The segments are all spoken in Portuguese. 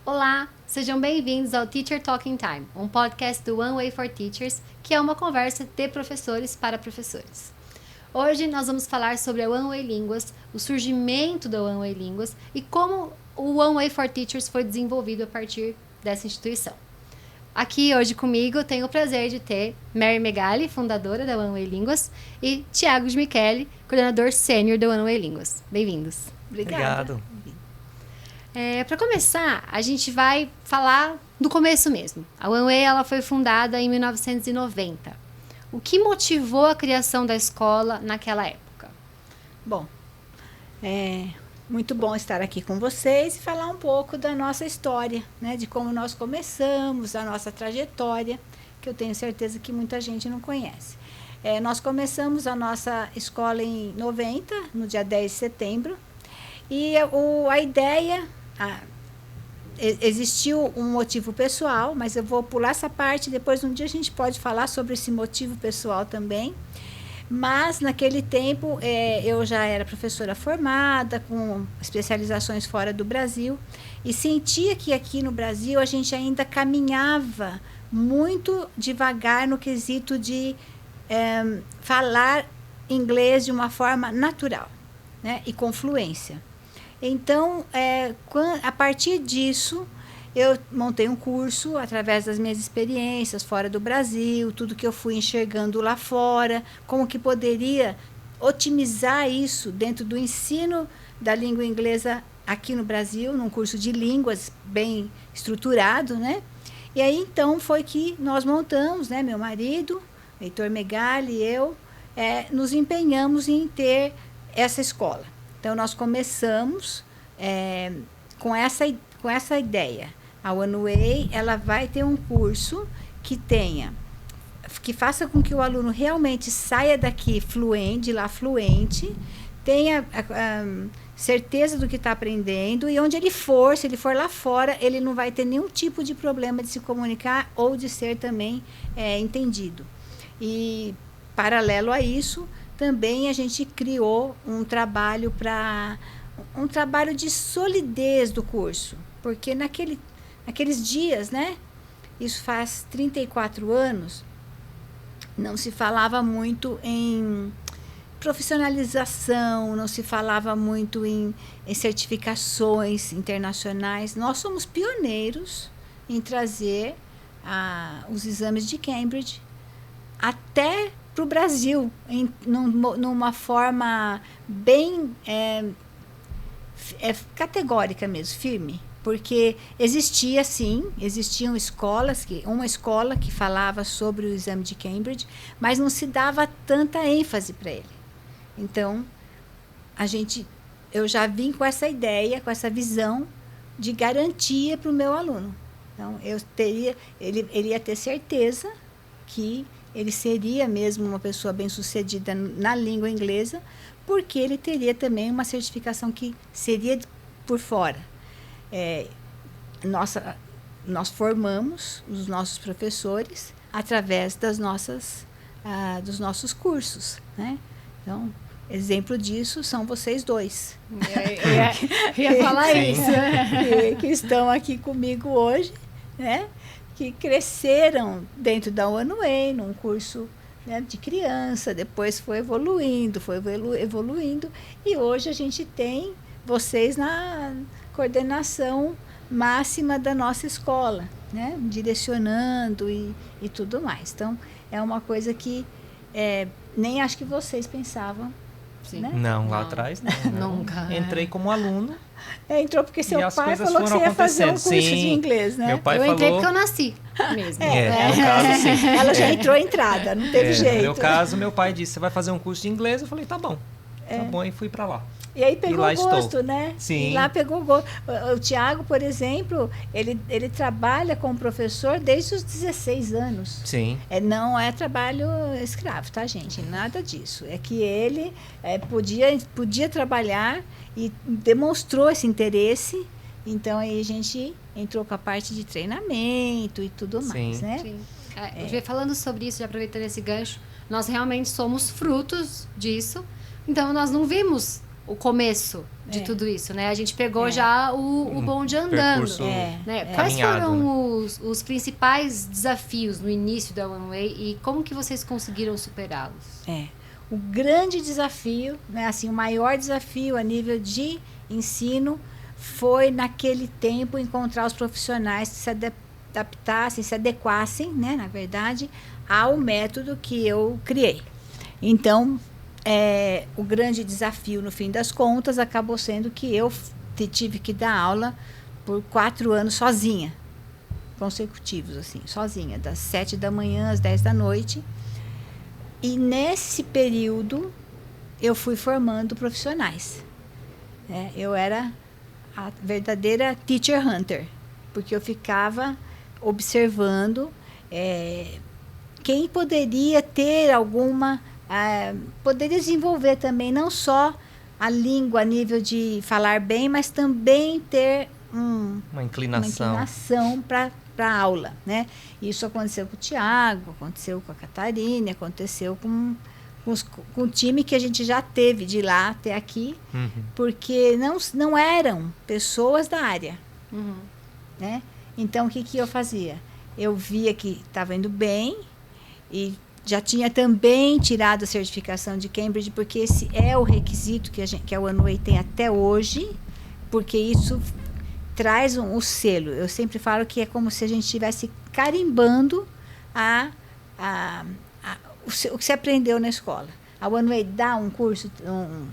Olá, sejam bem-vindos ao Teacher Talking Time, um podcast do One Way for Teachers, que é uma conversa de professores para professores. Hoje nós vamos falar sobre a One Way Línguas, o surgimento da One Way Línguas e como o One Way for Teachers foi desenvolvido a partir dessa instituição. Aqui hoje comigo tenho o prazer de ter Mary Megali, fundadora da One Way Línguas, e Tiago de Michele, coordenador sênior da One Way Línguas. Bem-vindos. Obrigado. Para começar, a gente vai falar do começo mesmo. A One Way ela foi fundada em 1990. O que motivou a criação da escola naquela época? Bom, é muito bom estar aqui com vocês e falar um pouco da nossa história, né? De como nós começamos, a nossa trajetória, que eu tenho certeza que muita gente não conhece. Nós começamos a nossa escola em 90, no dia 10 de setembro, e a ideia... existiu um motivo pessoal, mas eu vou pular essa parte, depois um dia a gente pode falar sobre esse motivo pessoal também. Mas naquele tempo eu já era professora formada, com especializações fora do Brasil, e sentia que aqui no Brasil a gente ainda caminhava muito devagar no quesito de falar inglês de uma forma natural, né, e com fluência. Então, a partir disso, eu montei um curso através das minhas experiências fora do Brasil, tudo que eu fui enxergando lá fora, como que poderia otimizar isso dentro do ensino da língua inglesa aqui no Brasil, num curso de línguas bem estruturado, né? E aí, então, foi que nós montamos, né, meu marido, Heitor Megali e eu, nos empenhamos em ter essa escola. Então, nós começamos com essa ideia. A One Way, ela vai ter um curso que faça com que o aluno realmente saia daqui fluente, tenha certeza do que está aprendendo, e onde ele for, se ele for lá fora, ele não vai ter nenhum tipo de problema de se comunicar ou de ser também entendido. E, paralelo a isso, também a gente criou um trabalho de solidez do curso, porque naqueles dias, né, isso faz 34 anos, não se falava muito em profissionalização, não se falava muito em certificações internacionais. Nós somos pioneiros em trazer os exames de Cambridge até para o Brasil, numa forma bem categórica mesmo, firme. Porque existiam escolas, uma escola que falava sobre o exame de Cambridge, mas não se dava tanta ênfase para ele. Então, eu já vim com essa ideia, com essa visão de garantia para o meu aluno. Então, ele ia ter certeza que ele seria mesmo uma pessoa bem-sucedida na língua inglesa, porque ele teria também uma certificação que seria por fora. Nós formamos os nossos professores através dos nossos cursos, né? Então, exemplo disso são vocês dois. Eu ia falar isso. Que estão aqui comigo hoje, né? Que cresceram dentro da One Way, num curso, né, de criança, depois foi evoluindo, e hoje a gente tem vocês na coordenação máxima da nossa escola, né, direcionando e tudo mais. Então, é uma coisa que nem acho que vocês pensavam. Sim. Né? Não, lá atrás não. Nunca. Entrei como aluno. Entrou porque seu pai falou que foram você ia fazer um curso acontecendo. de inglês, né? Meu pai Eu entrei falou... porque eu nasci mesmo. No caso, sim. Ela já entrou entrada, não teve jeito. No meu caso, meu pai disse, você vai fazer um curso de inglês? Eu falei, tá bom. Tá bom, e fui pra lá. E aí pegou lá gosto, estou. né? Sim. E lá pegou gosto. O Tiago, por exemplo, ele trabalha como professor desde os 16 anos. Sim. Não é trabalho escravo, tá, gente? Nada disso. É que ele podia trabalhar e demonstrou esse interesse. Então, aí a gente entrou com a parte de treinamento e tudo mais, né? Sim. Falando sobre isso, já aproveitando esse gancho, nós realmente somos frutos disso. Então, nós não vimos o começo de tudo isso, né? A gente pegou já o bonde andando. Né? Quais foram os principais desafios no início da One Way e como que vocês conseguiram superá-los? O grande desafio, né, assim, o maior desafio a nível de ensino foi, naquele tempo, encontrar os profissionais que se adaptassem, se adequassem, né, na verdade, ao método que eu criei. Então, o grande desafio, no fim das contas, acabou sendo que eu tive que dar aula por 4 anos sozinha, consecutivos, assim, sozinha, das 7 da manhã às 10 da noite. E nesse período, eu fui formando profissionais. Eu era a verdadeira teacher hunter, porque eu ficava observando quem poderia ter alguma... poderia desenvolver também, não só a língua a nível de falar bem, mas também ter uma inclinação para a aula, né? Isso aconteceu com o Tiago, aconteceu com a Catarina, aconteceu com o time que a gente já teve de lá até aqui, porque não eram pessoas da área, né? Então, o que eu fazia? Eu via que estava indo bem e já tinha também tirado a certificação de Cambridge, porque esse é o requisito que a One Way tem até hoje, porque isso traz o selo. Eu sempre falo que é como se a gente estivesse carimbando o que se aprendeu na escola. A One Way dá um curso, um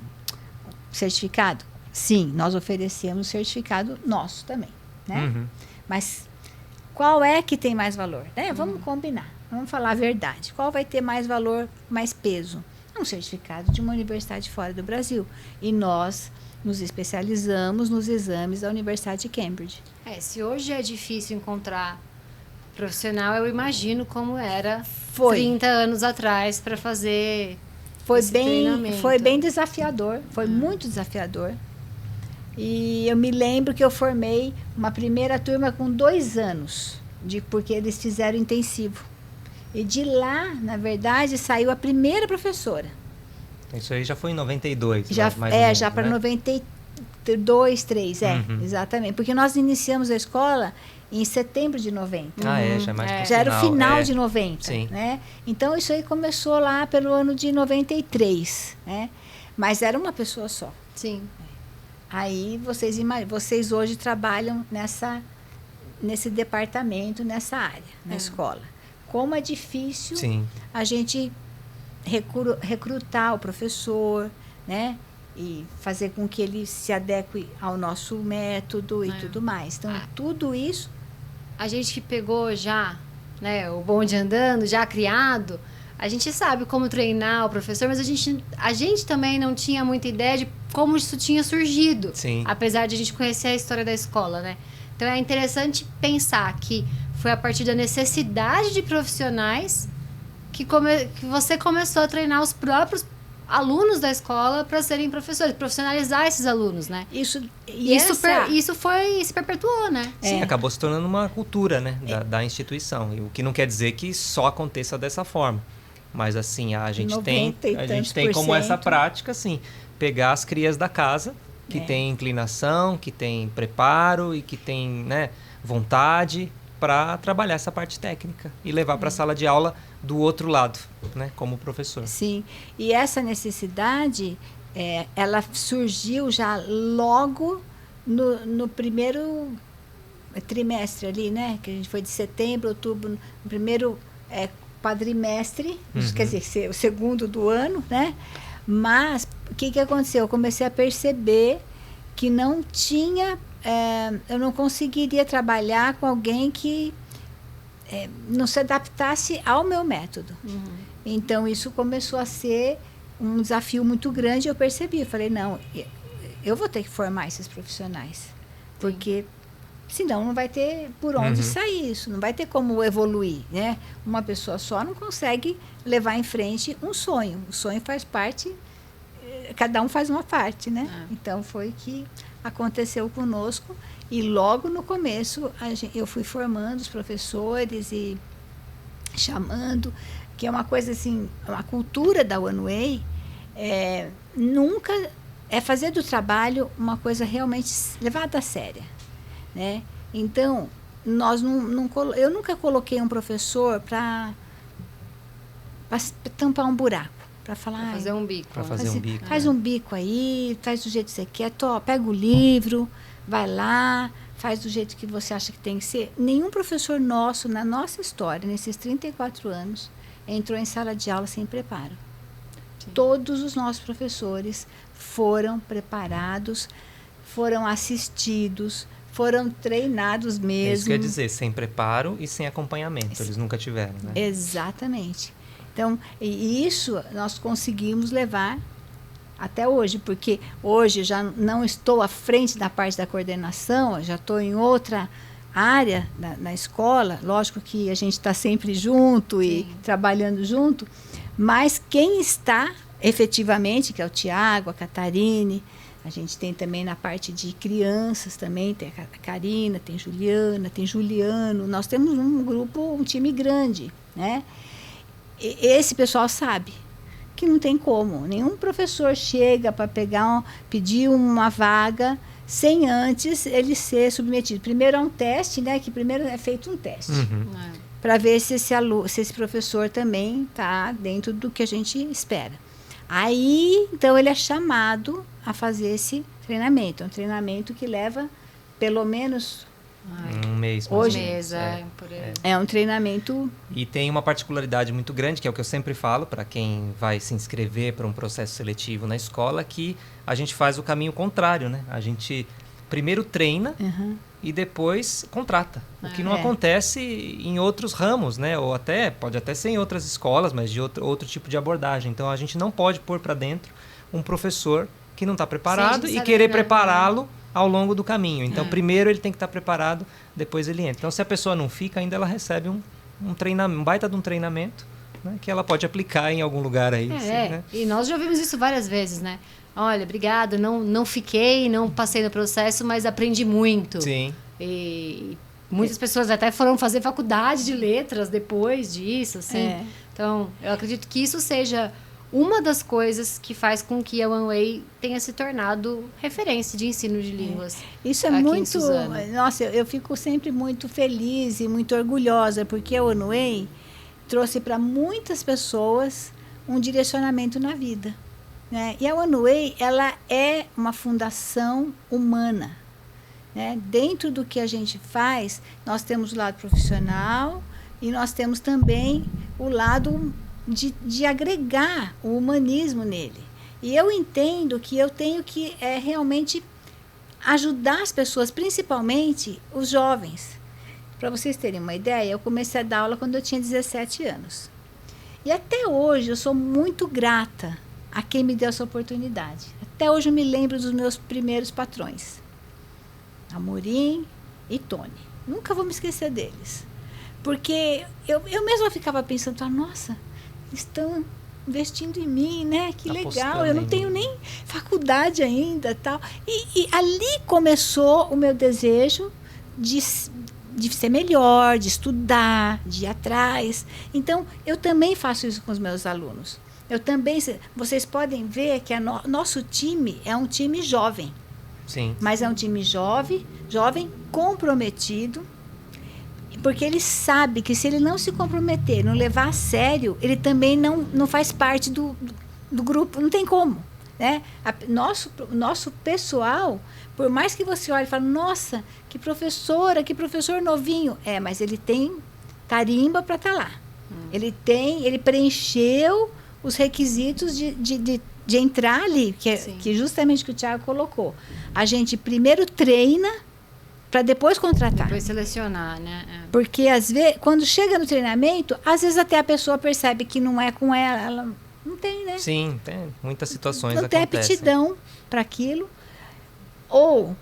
certificado? Sim, nós oferecemos certificado nosso também, né? Mas qual é que tem mais valor? Vamos combinar, vamos falar a verdade. Qual vai ter mais valor, mais peso? Um certificado de uma universidade fora do Brasil. E nós nos especializamos nos exames da Universidade de Cambridge. Se hoje é difícil encontrar profissional, eu imagino como era 30 anos atrás para fazer esse treinamento. Foi bem desafiador, foi muito desafiador. E eu me lembro que eu formei uma primeira turma com 2 anos, porque eles fizeram intensivo. E de lá, na verdade, saiu a primeira professora. Isso aí já foi em 92, já, mais ou menos, já para né? 92, 3, exatamente. Porque nós iniciamos a escola em setembro de 90. Já é mais pro já era o final de 90. Sim. Né? Então, isso aí começou lá pelo ano de 93. Né? Mas era uma pessoa só. Sim. Aí, vocês hoje trabalham nesse departamento, nessa área, na escola. Como é difícil a gente recrutar o professor, né? E fazer com que ele se adeque ao nosso método e tudo mais. Então, tudo isso... A gente que pegou já, né, o bonde andando, já criado, a gente sabe como treinar o professor, mas a gente também não tinha muita ideia de como isso tinha surgido. Sim. Apesar de a gente conhecer a história da escola, né? Então, é interessante pensar que foi a partir da necessidade de profissionais que você começou a treinar os próprios alunos da escola para serem professores, profissionalizar esses alunos, né? Isso se perpetuou, né? Sim, acabou se tornando uma cultura, né, da instituição. O que não quer dizer que só aconteça dessa forma. Mas, assim, a gente tem como essa prática, assim, pegar as crias da casa, que tem inclinação, que tem preparo e que tem, né, vontade para trabalhar essa parte técnica e levar para a sala de aula do outro lado, né, como professor. Sim, e essa necessidade, ela surgiu já logo no primeiro trimestre ali, né, que a gente foi de setembro, outubro, no primeiro quadrimestre, quer dizer, o segundo do ano, né, mas o que aconteceu? Eu comecei a perceber que não tinha... eu não conseguiria trabalhar com alguém que não se adaptasse ao meu método. Então, isso começou a ser um desafio muito grande. Eu percebi, eu falei, não, eu vou ter que formar esses profissionais, porque senão não vai ter por onde sair isso, não vai ter como evoluir, né? Uma pessoa só não consegue levar em frente um sonho. O sonho faz parte, cada um faz uma parte, né? Então, foi que aconteceu conosco e logo no começo eu fui formando os professores e chamando, que é uma coisa assim, a cultura da One Way nunca é fazer do trabalho uma coisa realmente levada a séria, né? Então, eu nunca coloquei um professor para tampar um buraco, para falar... Pra fazer um bico. Faz um bico aí, faz do jeito que você quer, pega o livro, vai lá, faz do jeito que você acha que tem que ser. Nenhum professor nosso, na nossa história, nesses 34 anos, entrou em sala de aula sem preparo. Sim. Todos os nossos professores foram preparados, foram assistidos, foram treinados mesmo. Isso quer dizer, sem preparo e sem acompanhamento. Eles nunca tiveram, né? Exatamente. Então, e isso nós conseguimos levar até hoje, porque hoje já não estou à frente da parte da coordenação, já estou em outra área na escola. Lógico que a gente está sempre junto e trabalhando junto, mas quem está efetivamente, que é o Tiago, a Catarine, a gente tem também na parte de crianças também, tem a Karina, tem Juliana, tem Juliano. Nós temos um grupo, um time grande, né? E esse pessoal sabe que não tem como. Nenhum professor chega para pedir uma vaga sem antes ele ser submetido. Primeiro a um teste, né? Que primeiro é feito um teste. Para ver se esse professor também está dentro do que a gente espera. Aí, então, ele é chamado a fazer esse treinamento. É um treinamento que leva pelo menos... um mês. Hoje, por aí. É um treinamento... E tem uma particularidade muito grande, que é o que eu sempre falo para quem vai se inscrever para um processo seletivo na escola, que a gente faz o caminho contrário, né? A gente primeiro treina e depois contrata. O que não acontece em outros ramos, né? Ou pode até ser em outras escolas, mas de outro tipo de abordagem. Então, a gente não pode pôr para dentro um professor que não está preparado e querer prepará-lo ao longo do caminho. Então, primeiro ele tem que estar preparado, depois ele entra. Então, se a pessoa não fica, ainda ela recebe um treinamento, um baita de um treinamento, né, que ela pode aplicar em algum lugar aí. Né? E nós já ouvimos isso várias vezes, né? Olha, obrigada, não fiquei, não passei no processo, mas aprendi muito. Sim. E muitas pessoas até foram fazer faculdade de letras depois disso, assim. Então, eu acredito que isso seja uma das coisas que faz com que a One Way tenha se tornado referência de ensino de línguas. Isso é muito... Nossa, eu fico sempre muito feliz e muito orgulhosa, porque a One Way trouxe para muitas pessoas um direcionamento na vida, né? E a One Way, ela é uma fundação humana, né? Dentro do que a gente faz, nós temos o lado profissional e nós temos também o lado de agregar o humanismo nele. E eu entendo que eu tenho que realmente ajudar as pessoas, principalmente os jovens. Para vocês terem uma ideia, eu comecei a dar aula quando eu tinha 17 anos. E até hoje eu sou muito grata a quem me deu essa oportunidade. Até hoje eu me lembro dos meus primeiros patrões. Amorim e Tony. Nunca vou me esquecer deles. Porque eu mesma ficava pensando, nossa, estão investindo em mim, né? Que legal, eu não tenho nem faculdade ainda, tal. E ali começou o meu desejo de ser melhor, de estudar, de ir atrás. Então, eu também faço isso com os meus alunos. Vocês podem ver que nosso time é um time jovem. Sim. Mas é um time jovem comprometido, porque ele sabe que se ele não se comprometer, não levar a sério, ele também não faz parte do grupo, não tem como, né? Nosso pessoal, por mais que você olhe e fale, nossa, que professor novinho, mas ele tem tarimba para estar lá. Ele preencheu os requisitos de entrar ali, que justamente que o Thiago colocou. A gente primeiro treina para depois contratar. Depois selecionar, né? Porque, às vezes, quando chega no treinamento, às vezes até a pessoa percebe que não é com ela não tem, né? Sim, tem muitas situações não acontecem. Não tem aptidão para aquilo. Ou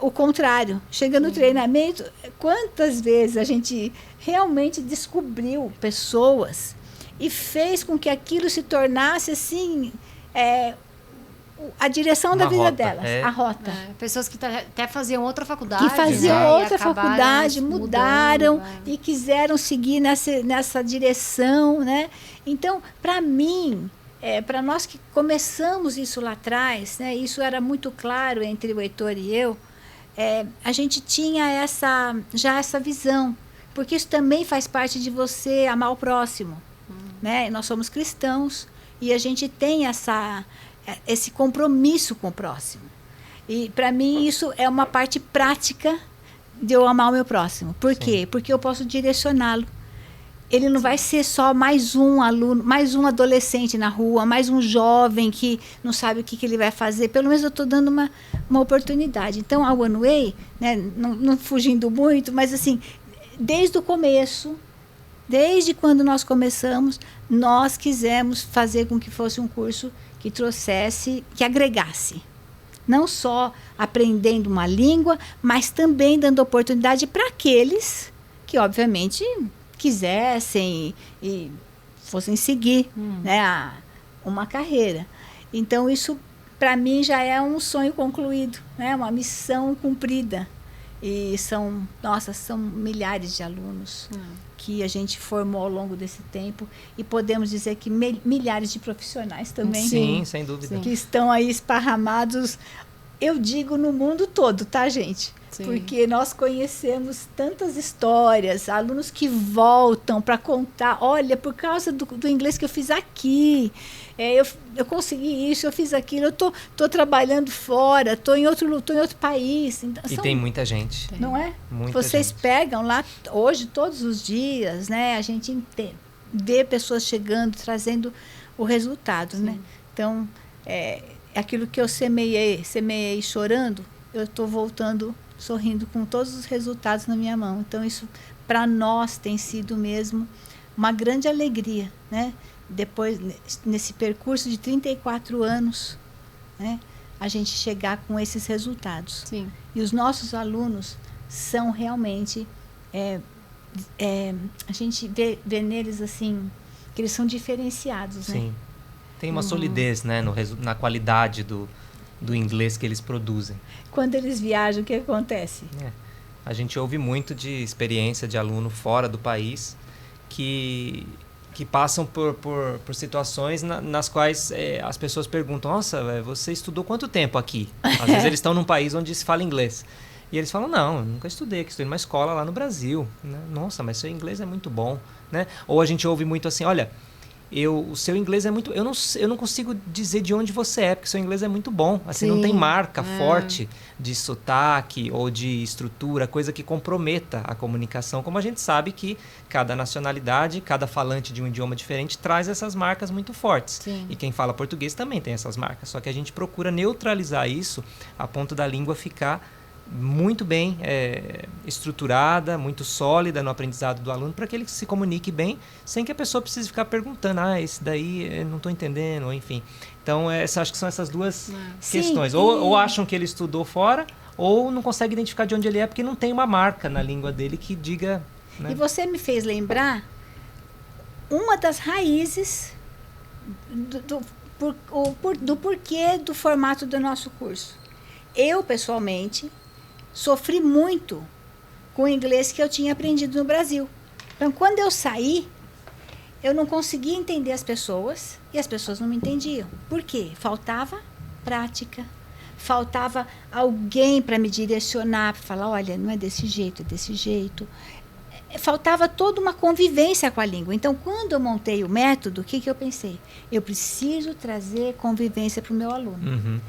o contrário, chega no treinamento, quantas vezes a gente realmente descobriu pessoas e fez com que aquilo se tornasse, assim, a direção da vida delas, a rota. Pessoas que até faziam outra faculdade. Que faziam outra faculdade, mudaram e quiseram seguir nessa direção, né? Então, para mim, para nós que começamos isso lá atrás, né, isso era muito claro entre o Heitor e eu, a gente tinha já essa visão, porque isso também faz parte de você amar o próximo. Né? Nós somos cristãos e a gente tem esse compromisso com o próximo. E, para mim, isso é uma parte prática de eu amar o meu próximo. Por quê? Porque eu posso direcioná-lo. Ele não vai ser só mais um aluno, mais um adolescente na rua, mais um jovem que não sabe o que ele vai fazer. Pelo menos eu estou dando uma oportunidade. Então, a One Way, né, não fugindo muito, mas assim, desde o começo, desde quando nós começamos, nós quisemos fazer com que fosse um curso que trouxesse, que agregasse. Não só aprendendo uma língua, mas também dando oportunidade para aqueles que, obviamente, quisessem e fossem seguir né, uma carreira. Então, isso, para mim, já é um sonho concluído, né, uma missão cumprida. E são milhares de alunos que a gente formou ao longo desse tempo. E podemos dizer que milhares de profissionais também. Sim, sem dúvida. Que estão aí esparramados, eu digo, no mundo todo, tá, gente? Sim. Porque nós conhecemos tantas histórias, alunos que voltam para contar, olha, por causa do inglês que eu fiz aqui, eu consegui isso, eu fiz aquilo, eu tô trabalhando fora, tô em outro país. Então, e tem muita gente. Não é? Muita Vocês gente. pegam lá, hoje, todos os dias, né? A gente vê pessoas chegando, trazendo o resultado, sim, né? Então, aquilo que eu semeei chorando, eu estou voltando sorrindo com todos os resultados na minha mão. Então, isso para nós tem sido mesmo uma grande alegria, né? Depois, nesse percurso de 34 anos, né? A gente chegar com esses resultados. Sim. E os nossos alunos são realmente... a gente vê neles, assim, que eles são diferenciados, né? Sim. Tem uma solidez, né? Na qualidade do inglês que eles produzem. Quando eles viajam, o que acontece? A gente ouve muito de experiência de aluno fora do país que passam por situações nas quais as pessoas perguntam: nossa, você estudou quanto tempo aqui? Às vezes eles estão num país onde se fala inglês. E eles falam: não, eu nunca estudei, estudei numa escola lá no Brasil. Nossa, mas seu inglês é muito bom. Né? Ou a gente ouve muito assim: olha, o seu inglês é muito... Eu não consigo dizer de onde você é, porque seu inglês é muito bom. Assim, sim, não tem marca forte de sotaque ou de estrutura, coisa que comprometa a comunicação, como a gente sabe que cada nacionalidade, cada falante de um idioma diferente traz essas marcas muito fortes. Sim. E quem fala português também tem essas marcas. Só que a gente procura neutralizar isso a ponto da língua ficar muito bem estruturada, muito sólida no aprendizado do aluno, para que ele se comunique bem, sem que a pessoa precise ficar perguntando: esse daí eu não estou entendendo, ou enfim. Então, acho que são essas duas questões. Sim, ou acham que ele estudou fora, ou não consegue identificar de onde ele é, porque não tem uma marca na língua dele que diga... Né? E você me fez lembrar uma das raízes do porquê do formato do nosso curso. Eu, pessoalmente, sofri muito com o inglês que eu tinha aprendido no Brasil. Então, quando eu saí, eu não conseguia entender as pessoas e as pessoas não me entendiam. Por quê? Faltava prática, faltava alguém para me direcionar, para falar: olha, não é desse jeito, é desse jeito. Faltava toda uma convivência com a língua. Então, quando eu montei o método, o que eu pensei? Eu preciso trazer convivência para o meu aluno. Uhum.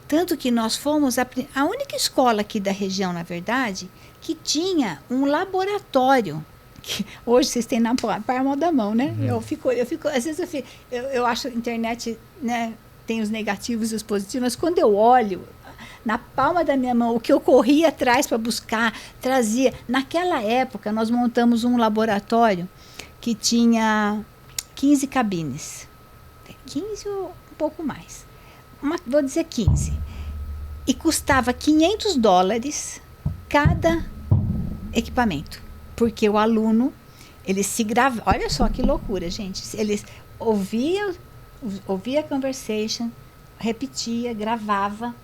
Tanto que nós fomos a única escola aqui da região, na verdade, que tinha um laboratório. Que hoje vocês têm na palma da mão, né? Uhum. Às vezes eu acho a internet, né, tem os negativos e os positivos, mas quando eu olho na palma da minha mão o que eu corria atrás para buscar, trazia. Naquela época, nós montamos um laboratório que tinha 15 cabines. 15 ou um pouco mais. Vou dizer 15. E custava $500 cada equipamento. Porque o aluno, ele se grava. Olha só que loucura, gente. Ele ouvia a conversation, repetia, gravava,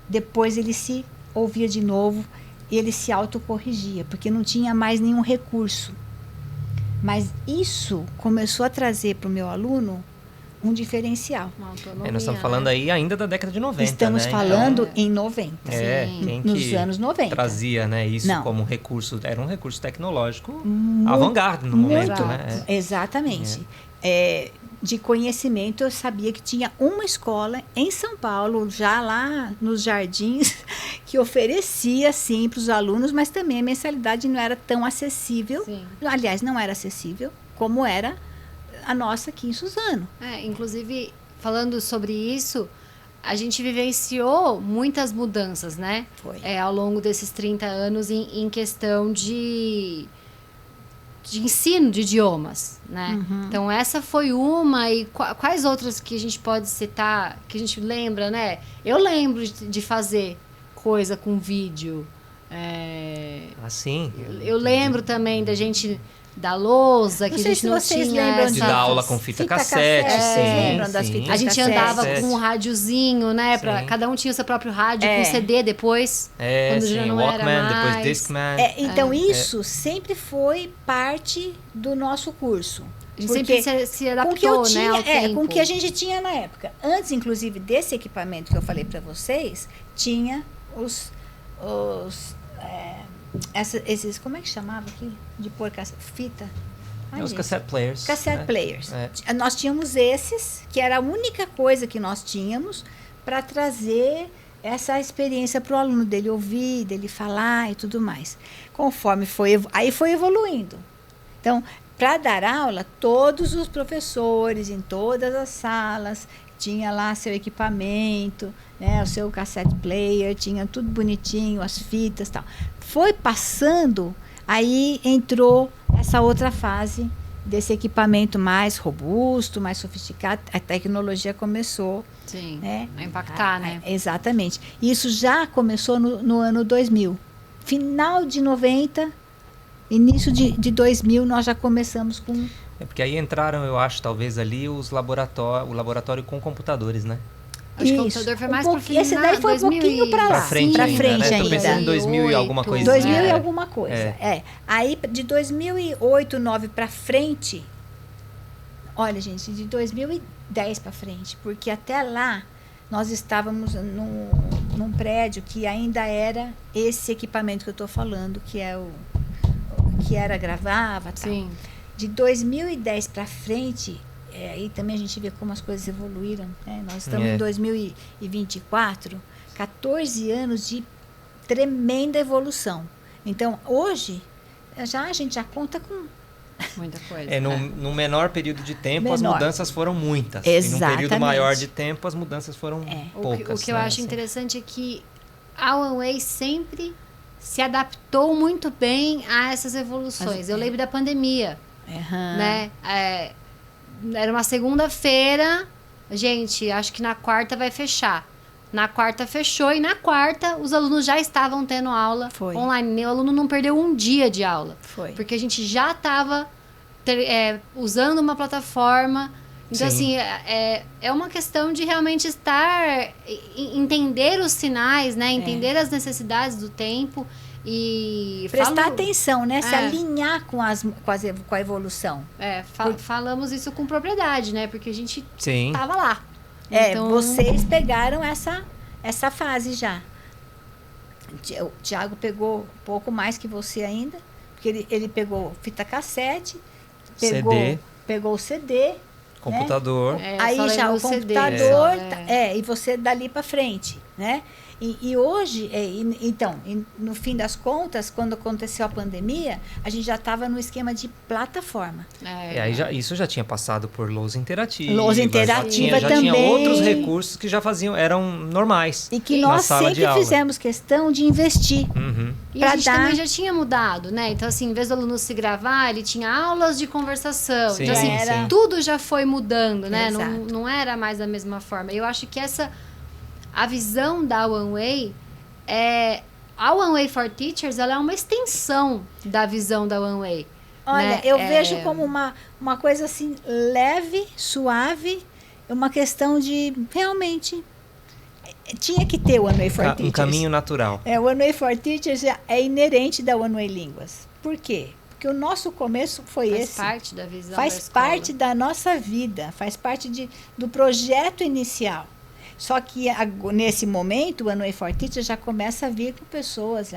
depois ele se ouvia de novo e ele se autocorrigia, porque não tinha mais nenhum recurso. Mas isso começou a trazer para o meu aluno um diferencial. Nós estamos falando aí ainda da década de 90, Estamos falando em 90. Nos anos 90. Trazia, né, isso como recurso, era um recurso tecnológico avant-garde no momento, né? Exatamente. De conhecimento, eu sabia que tinha uma escola em São Paulo, já lá nos Jardins, que oferecia, sim, para os alunos, mas também a mensalidade não era tão acessível. Sim. Aliás, não era acessível como era a nossa aqui em Suzano. Inclusive, falando sobre isso, a gente vivenciou muitas mudanças, né? Foi. Ao longo desses 30 anos em questão de ensino de idiomas, né? Então, essa foi uma, e quais outras que a gente pode citar, que a gente lembra, né? Eu lembro de fazer coisa com vídeo. Assim? Eu lembro também da gente... da lousa, que a gente não tinha... De dar aula com fita cassete. Lembram das fitas a gente andava com um rádiozinho, né? Cada um tinha o seu próprio rádio, com CD depois. Quando já não Walkman, era mais. Depois Discman. Então, isso sempre foi parte do nosso curso. A gente sempre se adaptou, né, ao tempo. Com o que a gente tinha na época. Antes, inclusive, desse equipamento que eu falei para vocês, tinha esses, como é que chamava aqui? De pôr fita? Os cassette players. Cassette players. Nós tínhamos esses, que era a única coisa que nós tínhamos para trazer essa experiência para o aluno, dele ouvir, dele falar e tudo mais. Conforme aí foi evoluindo. Então, para dar aula, todos os professores, em todas as salas, tinha lá seu equipamento, né, o seu cassette player, tinha tudo bonitinho, as fitas e tal. Foi passando, aí entrou essa outra fase desse equipamento mais robusto, mais sofisticado. A tecnologia começou, né, a impactar, né? Exatamente. Isso já começou no ano 2000. Final de 90, início de 2000, nós já começamos com... porque aí entraram, eu acho, talvez ali o laboratório com computadores, né? Acho que o computador foi mais pro final. Esse daí foi um pouquinho para lá. Para frente ainda. Né? Tô pensando em 2000 e alguma coisa. 2000 e alguma coisa. Aí, de 2008, 2009 para frente... Olha, gente, de 2010 para frente. Porque até lá, nós estávamos num prédio que ainda era esse equipamento que eu estou falando, que é que gravava, tal. Sim. De 2010 para frente, aí também a gente vê como as coisas evoluíram, né? Nós estamos em 2024, 14 anos de tremenda evolução. Então, hoje, a gente já conta com... muita coisa. No menor período de tempo, as mudanças foram muitas. Exatamente. E num período maior de tempo, as mudanças foram poucas. O que eu acho interessante é que a OneWay sempre se adaptou muito bem a essas evoluções. Eu lembro da pandemia. Né? Era uma segunda-feira, gente, acho que na quarta vai fechar. Na quarta fechou e na quarta os alunos já estavam tendo aula online. Meu aluno não perdeu um dia de aula. Porque a gente já estava usando uma plataforma. Então, assim, é uma questão de realmente entender os sinais, né? Entender as necessidades do tempo. E prestar atenção, né? Se alinhar com a evolução. Falamos isso com propriedade, né? Porque a gente estava lá. Então... vocês pegaram essa fase já. O Thiago pegou um pouco mais que você ainda, porque ele pegou fita cassete, pegou o CD, computador. Né? Aí já o computador, e você dali para frente, né? E hoje, então, no fim das contas, quando aconteceu a pandemia, a gente já estava no esquema de plataforma. Isso já tinha passado por lousa interativa. Lousa interativa já também. Tinha outros recursos que já eram normais. E que nós sempre fizemos questão de investir. E a gente também já tinha mudado, né? Então, assim, em vez do aluno se gravar, ele tinha aulas de conversação. Então, assim, tudo já foi mudando, né? Não era mais da mesma forma. Eu acho que a visão da OneWay a OneWay for Teachers, ela é uma extensão da visão da OneWay. Olha, né? Eu vejo como uma coisa assim, leve, suave, uma questão de realmente tinha que ter o OneWay for Teachers. Um caminho natural. O OneWay for Teachers é inerente da OneWay Línguas. Por quê? Porque o nosso começo foi esse. Faz parte da visão faz da escola. parte da nossa vida, faz parte do projeto inicial. Só que nesse momento, o One Way for Teachers já começa a vir com pessoas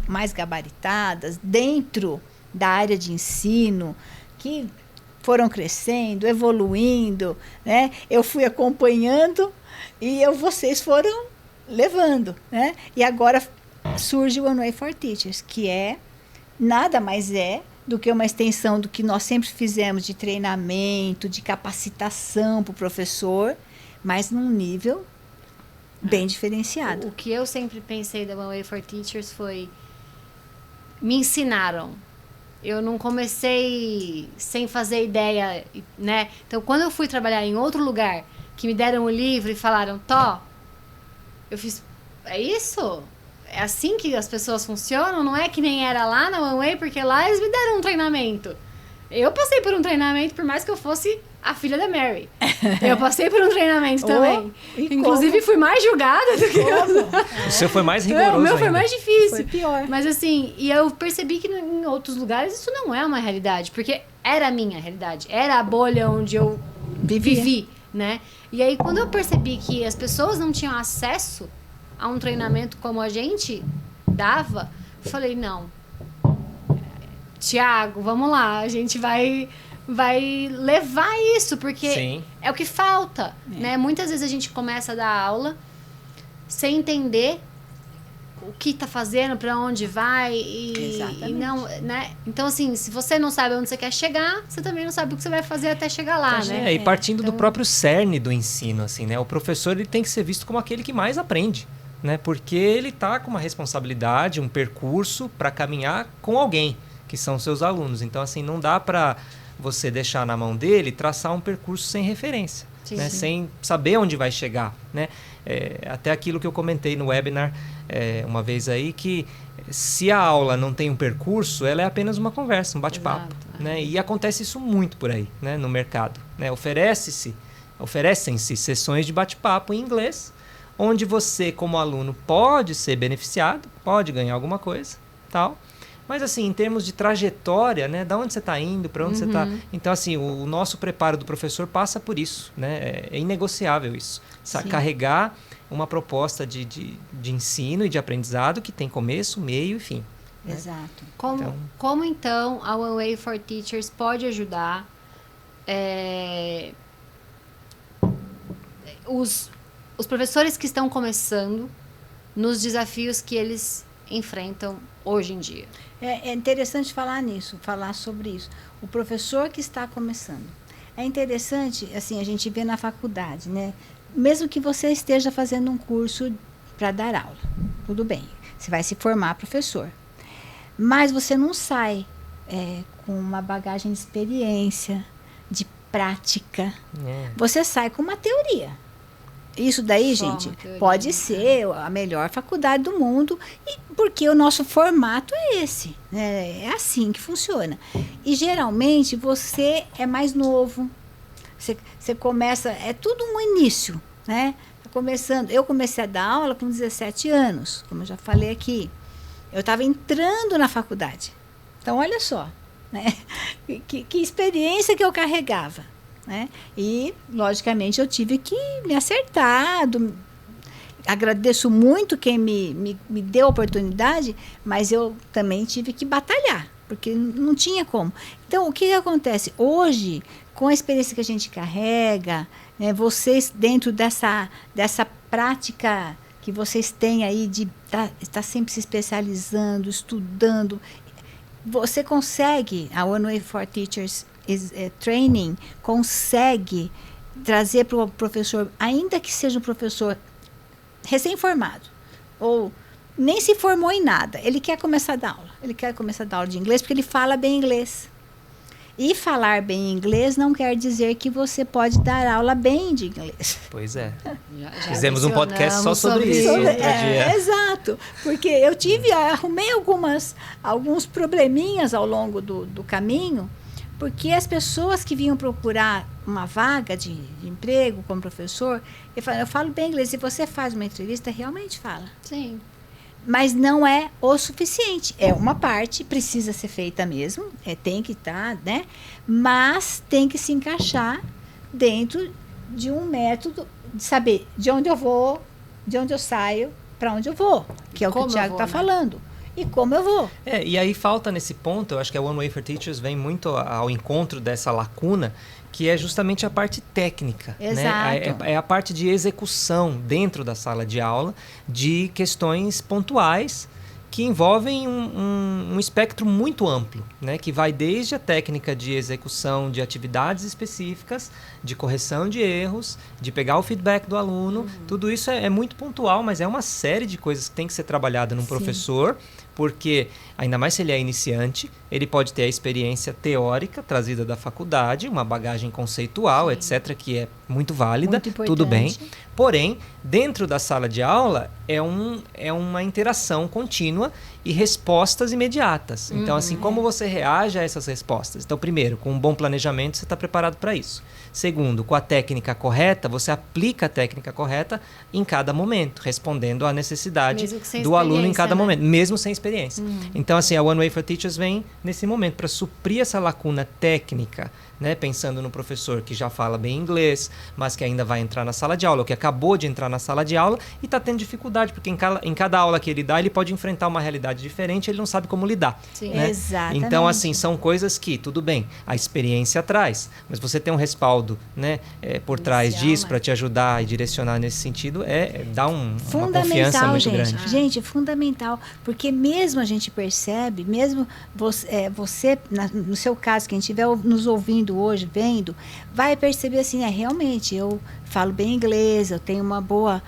mais gabaritadas, dentro da área de ensino, que foram crescendo, evoluindo, né? Eu fui acompanhando e vocês foram levando, né? E agora surge o One Way for Teachers, que nada mais do que uma extensão do que nós sempre fizemos de treinamento, de capacitação para o professor, mas num nível bem diferenciado. O que eu sempre pensei da One Way for Teachers foi... Me ensinaram. Eu não comecei sem fazer ideia, né? Então, quando eu fui trabalhar em outro lugar, que me deram o livro e falaram, Tó, eu fiz... É isso? É assim que as pessoas funcionam? Não é que nem era lá na One Way, porque lá eles me deram um treinamento. Eu passei por um treinamento, por mais que eu fosse a filha da Mary. Eu passei por um treinamento também. Inclusive, fui mais julgada do que... O seu foi mais rigoroso. O meu foi ainda. mais difícil. Foi pior. Mas assim, e eu percebi que em outros lugares isso não é uma realidade, porque era a minha realidade. Era a bolha onde eu vivi, né? E aí, quando eu percebi que as pessoas não tinham acesso a um treinamento como a gente dava, eu falei, não, Tiago, vamos lá, a gente vai levar isso, porque Sim. é o que falta, né? Muitas vezes a gente começa a dar aula sem entender o que está fazendo, para onde vai e não, né? Então, assim, se você não sabe onde você quer chegar, você também não sabe o que você vai fazer até chegar lá, né? E partindo do próprio cerne do ensino, assim, né? O professor ele tem que ser visto como aquele que mais aprende, né? Porque ele está com uma responsabilidade, um percurso para caminhar com alguém, que são seus alunos. Então, assim, não dá para você deixar na mão dele traçar um percurso sem referência, né? Sem saber onde vai chegar, né? Até aquilo que eu comentei no webinar uma vez aí, que se a aula não tem um percurso, ela é apenas uma conversa, um bate-papo, né? E acontece isso muito por aí, né? No mercado, né? Oferecem-se sessões de bate-papo em inglês, onde você, como aluno, pode ser beneficiado, pode ganhar alguma coisa, tal. Mas, assim, em termos de trajetória, né? Da onde você está indo, para onde você está... Então, assim, o nosso preparo do professor passa por isso, né? É inegociável isso. Carregar uma proposta de ensino e de aprendizado que tem começo, meio e fim. Exato. Né? Como, então, a One Way for Teachers pode ajudar os professores que estão começando nos desafios que eles enfrentam hoje em dia? É interessante falar sobre isso. O professor que está começando. É interessante, assim, a gente vê na faculdade, né? Mesmo que você esteja fazendo um curso para dar aula, tudo bem, você vai se formar professor. Mas você não sai com uma bagagem de experiência, de prática. Você sai com uma teoria. Isso daí, gente, pode ser a melhor faculdade do mundo, porque o nosso formato é esse, né? É assim que funciona. E geralmente você é mais novo, você começa, é tudo um início, né? Eu comecei a dar aula com 17 anos, como eu já falei aqui. Eu estava entrando na faculdade. Então, olha só, né? Que experiência que eu carregava. Né? E, logicamente, eu tive que me acertar. Agradeço muito quem me deu a oportunidade, mas eu também tive que batalhar, porque não tinha como. Então, o que acontece? Hoje, com a experiência que a gente carrega, né, vocês, dentro dessa prática que vocês têm aí de estar sempre se especializando, estudando, você consegue, a One Way for Teachers Training consegue trazer para o professor, ainda que seja um professor recém-formado, ou nem se formou em nada, ele quer começar a dar aula. Ele quer começar a dar aula de inglês porque ele fala bem inglês. E falar bem inglês não quer dizer que você pode dar aula bem de inglês. Pois é. Fizemos um podcast só sobre isso. Exato. Porque eu arrumei alguns probleminhas ao longo do caminho, porque as pessoas que vinham procurar uma vaga de emprego como professor, eu falo bem inglês. Se você faz uma entrevista, realmente fala. Sim. mas não é o suficiente. É uma parte, precisa ser feita mesmo, tem que estar, né? Mas tem que se encaixar dentro de um método de saber de onde eu vou, de onde eu saio, para onde eu vou, que é o que o Thiago está falando. E como eu vou. E aí falta nesse ponto, eu acho que a One Way for Teachers vem muito ao encontro dessa lacuna, que é justamente a parte técnica. Exato. Né? É a parte de execução dentro da sala de aula de questões pontuais que envolvem um espectro muito amplo, né? Que vai desde a técnica de execução de atividades específicas, de correção de erros, de pegar o feedback do aluno. Tudo isso é muito pontual, mas é uma série de coisas que tem que ser trabalhada num professor, porque, ainda mais se ele é iniciante, ele pode ter a experiência teórica trazida da faculdade, uma bagagem conceitual, etc., que é muito válida, tudo bem. Porém, dentro da sala de aula, é uma interação contínua e respostas imediatas. Então, assim, como você reage a essas respostas? Então, primeiro, com um bom planejamento, você está preparado para isso. Segundo, com a técnica correta, você aplica a técnica correta em cada momento, respondendo à necessidade do aluno em cada momento, mesmo sem experiência. Então, assim, a One Way for Teachers vem nesse momento para suprir essa lacuna técnica, né? Pensando no professor que já fala bem inglês, mas que ainda vai entrar na sala de aula, ou que acabou de entrar na sala de aula e está tendo dificuldade, porque em cada aula que ele dá, ele pode enfrentar uma realidade diferente, ele não sabe como lidar. Sim. Né? Exatamente. Então, assim, são coisas que, tudo bem, a experiência traz, mas você tem um respaldo, né, por trás disso para te ajudar e direcionar nesse sentido, dá uma confiança muito grande. Gente, é fundamental, porque mesmo a gente percebe, mesmo você no seu caso, quem estiver nos ouvindo hoje, vendo, vai perceber assim, realmente, eu falo bem inglês, eu tenho uma boa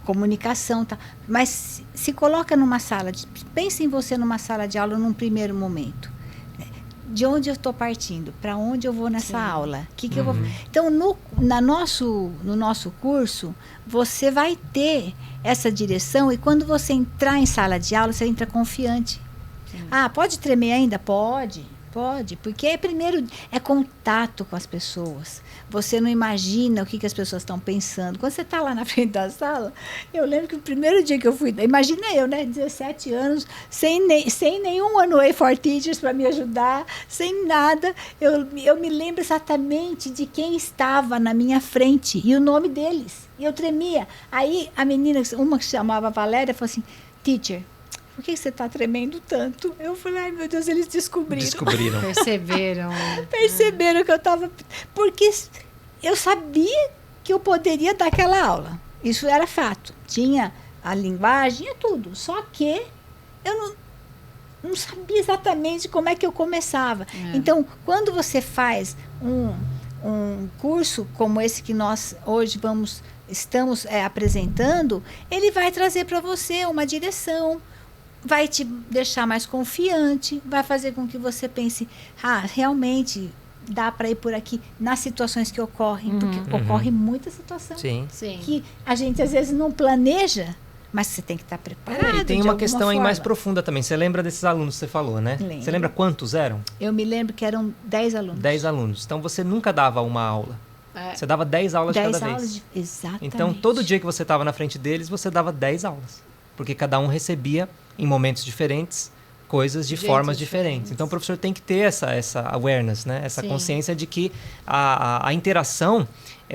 comunicação, tá? Mas se coloca numa sala, pense em você numa sala de aula num primeiro momento. De onde eu estou partindo? Para onde eu vou nessa aula? Que eu vou... Então, no nosso curso, você vai ter essa direção e quando você entrar em sala de aula, você entra confiante. Pode tremer ainda? Pode, porque primeiro é contato com as pessoas. Você não imagina o que as pessoas estão pensando. Quando você está lá na frente da sala, eu lembro que o primeiro dia que eu fui, imagina eu, né, 17 anos, sem nenhum One Way for Teachers para me ajudar, sem nada, eu me lembro exatamente de quem estava na minha frente e o nome deles. E eu tremia. Aí a menina, uma que se chamava Valéria, falou assim, teacher, por que você está tremendo tanto? Eu falei, ai meu Deus, eles descobriram. Perceberam que eu estava... Porque eu sabia que eu poderia dar aquela aula. Isso era fato. Tinha a linguagem e tudo. Só que eu não sabia exatamente como é que eu começava. Então, quando você faz um curso como esse que nós hoje estamos apresentando, ele vai trazer para você uma direção, vai te deixar mais confiante, vai fazer com que você pense, realmente dá para ir por aqui nas situações que ocorrem, porque ocorre muita situação que a gente às vezes não planeja, mas você tem que estar preparado. E tem uma questão aí mais profunda também. Você lembra desses alunos que você falou, né? Lembro. Você lembra quantos eram? Eu me lembro que eram 10 alunos. 10 alunos. Então você nunca dava uma aula. Você dava 10 aulas de cada vez. Exatamente. Então todo dia que você estava na frente deles, você dava 10 aulas. Porque cada um recebia em momentos diferentes, coisas de formas diferentes. Então, o professor tem que ter essa awareness, né? Essa consciência de que a interação,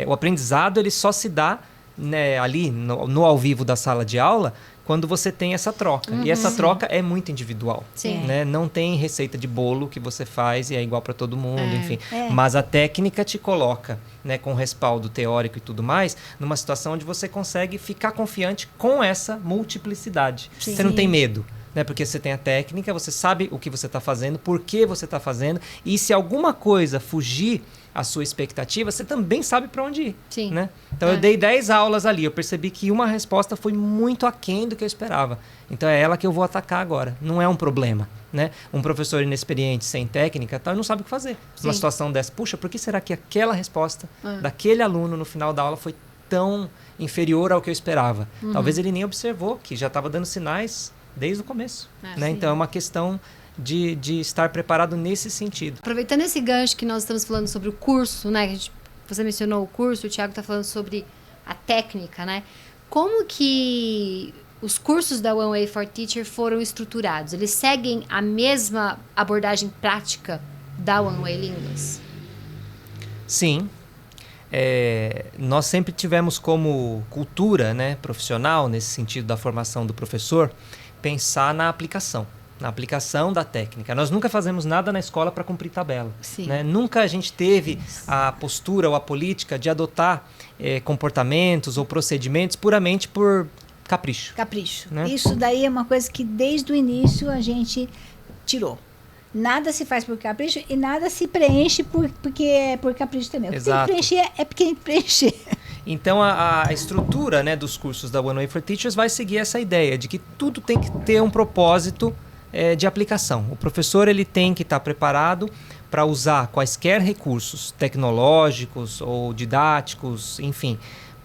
o aprendizado, ele só se dá, né, ali no ao vivo da sala de aula, quando você tem essa troca. E essa troca é muito individual. Né? Não tem receita de bolo que você faz e é igual para todo mundo, enfim. Mas a técnica te coloca, né, com respaldo teórico e tudo mais, numa situação onde você consegue ficar confiante com essa multiplicidade. Você não tem medo. Né? Porque você tem a técnica, você sabe o que você está fazendo, por que você está fazendo, e se alguma coisa fugir a sua expectativa, você também sabe para onde ir. Né? Então, eu dei 10 aulas ali, eu percebi que uma resposta foi muito aquém do que eu esperava. Então, é ela que eu vou atacar agora. Não é um problema. Né? Um professor inexperiente, sem técnica, ele não sabe o que fazer. Numa situação dessa, puxa, por que será que aquela resposta daquele aluno no final da aula foi tão inferior ao que eu esperava? Talvez ele nem observou que já estava dando sinais desde o começo. Né? Então, é uma questão de estar preparado nesse sentido. Aproveitando esse gancho que nós estamos falando sobre o curso, né? Você mencionou o curso, o Thiago está falando sobre a técnica, né? Como que os cursos da One Way for Teacher foram estruturados? Eles seguem a mesma abordagem prática da One Way Línguas? Sim. Nós sempre tivemos como cultura, né, profissional, nesse sentido da formação do professor, pensar na aplicação da técnica. Nós nunca fazemos nada na escola para cumprir tabela. Né? Nunca a gente teve a postura ou a política de adotar comportamentos ou procedimentos puramente por capricho. Né? Isso daí é uma coisa que desde o início a gente tirou. Nada se faz por capricho e nada se preenche porque é por capricho também. O que tem que preencher é porque tem que preencher. Então, a estrutura, né, dos cursos da One Way for Teachers vai seguir essa ideia de que tudo tem que ter um propósito de aplicação. O professor ele tem que estar preparado para usar quaisquer recursos tecnológicos ou didáticos, enfim,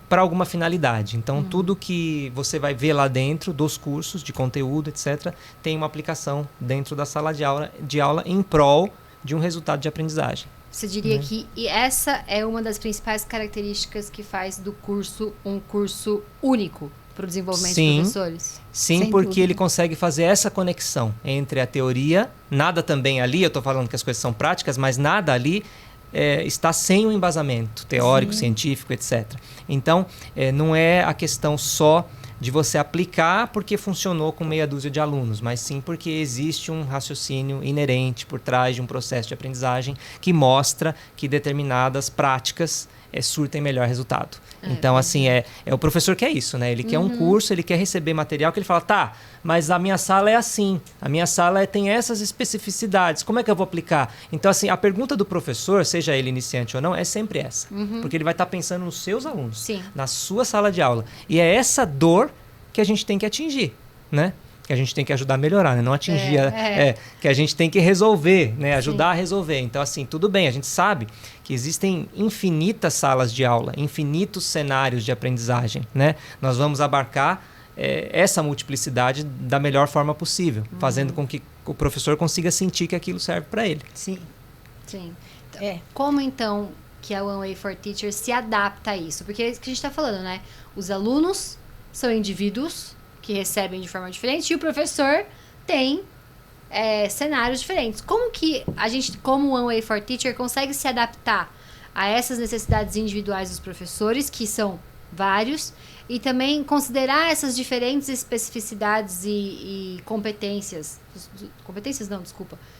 para alguma finalidade. Então, tudo que você vai ver lá dentro dos cursos, de conteúdo, etc., tem uma aplicação dentro da sala de aula em prol de um resultado de aprendizagem. Você diria que essa é uma das principais características que faz do curso um curso único para o desenvolvimento dos professores? Sim, sem porque dúvida. Ele consegue fazer essa conexão entre a teoria, nada também ali, eu estou falando que as coisas são práticas, mas nada ali está sem o embasamento teórico, científico, etc. Então, não é a questão só de você aplicar porque funcionou com meia dúzia de alunos, mas sim porque existe um raciocínio inerente por trás de um processo de aprendizagem que mostra que determinadas práticas surtem melhor resultado. Então, assim, o professor quer isso, né? Ele quer um curso, ele quer receber material que ele fala, tá, mas a minha sala é assim, a minha sala tem essas especificidades, como é que eu vou aplicar? Então, assim, a pergunta do professor, seja ele iniciante ou não, é sempre essa. Porque ele vai estar pensando nos seus alunos, na sua sala de aula. E é essa dor que a gente tem que atingir, né? Que a gente tem que ajudar a melhorar, né? Não atingir, que a gente tem que resolver, né? Ajudar a resolver. Então, assim, tudo bem, a gente sabe que existem infinitas salas de aula, infinitos cenários de aprendizagem, né? Nós vamos abarcar essa multiplicidade da melhor forma possível, fazendo com que o professor consiga sentir que aquilo serve para ele. Sim. Então, como, então, que a One Way for Teachers se adapta a isso? Porque é isso que a gente está falando, né? Os alunos são indivíduos que recebem de forma diferente, e o professor tem cenários diferentes. Como que a gente, como One Way for Teacher, consegue se adaptar a essas necessidades individuais dos professores, que são vários, e também considerar essas diferentes especificidades e competências.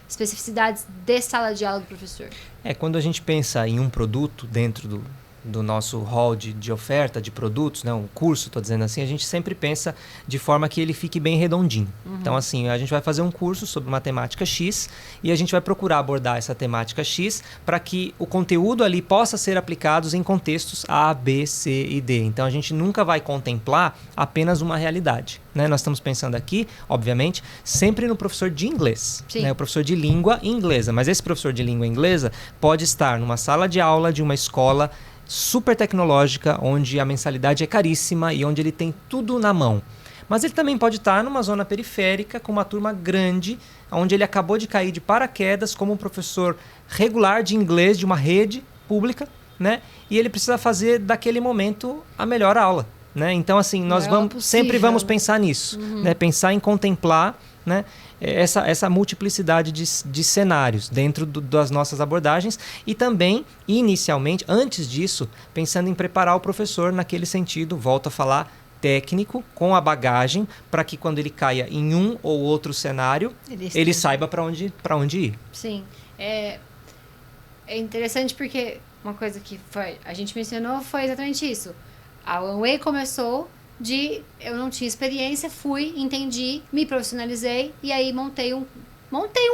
Especificidades de sala de aula do professor. Quando a gente pensa em um produto dentro do nosso hall de oferta de produtos, né, um curso, estou dizendo assim, a gente sempre pensa de forma que ele fique bem redondinho. Então, assim, a gente vai fazer um curso sobre uma temática X e a gente vai procurar abordar essa temática X para que o conteúdo ali possa ser aplicado em contextos A, B, C e D. Então, a gente nunca vai contemplar apenas uma realidade. Né? Nós estamos pensando aqui, obviamente, sempre no professor de inglês, né? O professor de língua inglesa. Mas esse professor de língua inglesa pode estar numa sala de aula de uma escola super tecnológica, onde a mensalidade é caríssima e onde ele tem tudo na mão. Mas ele também pode estar numa zona periférica, com uma turma grande, onde ele acabou de cair de paraquedas como um professor regular de inglês de uma rede pública, né? E ele precisa fazer daquele momento a melhor aula. Né? Então, assim, nós sempre vamos pensar nisso, né? Pensar em contemplar, né, essa multiplicidade de cenários dentro das nossas abordagens e também, inicialmente, antes disso, pensando em preparar o professor naquele sentido, volto a falar, técnico, com a bagagem, para que quando ele caia em um ou outro cenário, ele saiba para onde ir. Sim. É interessante porque uma coisa que a gente mencionou foi exatamente isso. A One Way começou eu não tinha experiência, fui, entendi, me profissionalizei e aí montei um